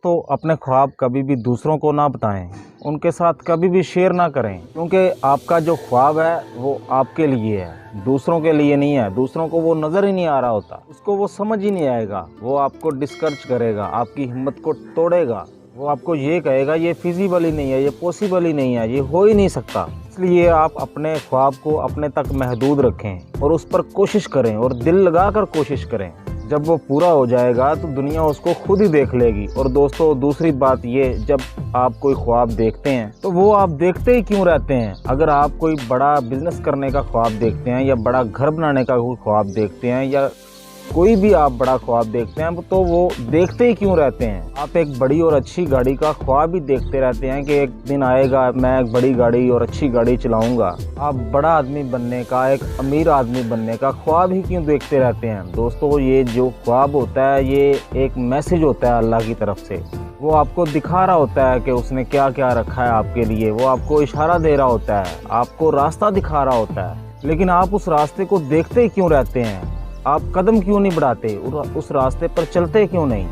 तो अपने ख्वाब कभी भी दूसरों को ना बताएं, उनके साथ कभी भी शेयर ना करें, क्योंकि आपका जो ख्वाब है वो आपके लिए है, दूसरों के लिए नहीं है। दूसरों को वो नज़र ही नहीं आ रहा होता, उसको वो समझ ही नहीं आएगा, वो आपको डिस्करेज करेगा, आपकी हिम्मत को तोड़ेगा, वो आपको ये कहेगा ये फिजिबल ही नहीं है, ये पॉसिबल ही नहीं है, ये हो ही नहीं सकता। इसलिए आप अपने ख्वाब को अपने तक महदूद रखें और उस पर कोशिश करें और दिल लगाकर कोशिश करें। जब वो पूरा हो जाएगा तो दुनिया उसको खुद ही देख लेगी। और दोस्तों, दूसरी बात ये, जब आप कोई ख्वाब देखते हैं तो वो आप देखते ही क्यों रहते हैं? अगर आप कोई बड़ा बिजनेस करने का ख्वाब देखते हैं या बड़ा घर बनाने का कोई ख्वाब देखते हैं या कोई भी आप बड़ा ख्वाब देखते हैं तो वो देखते ही क्यों रहते हैं? आप एक बड़ी और अच्छी गाड़ी का ख्वाब ही देखते रहते हैं कि एक दिन आएगा मैं एक बड़ी गाड़ी और अच्छी गाड़ी चलाऊंगा। आप बड़ा आदमी बनने का, एक अमीर आदमी बनने का ख्वाब ही क्यों देखते रहते हैं? दोस्तों, ये जो ख्वाब होता है ये एक मैसेज होता है अल्लाह की तरफ से। वो आपको दिखा रहा होता है कि उसने क्या क्या रखा है आपके लिए, वो आपको इशारा दे रहा होता है, आपको रास्ता दिखा रहा होता है। लेकिन आप उस रास्ते को देखते ही क्यों रहते हैं? आप कदम क्यों नहीं बढ़ाते, उस रास्ते पर चलते क्यों नहीं?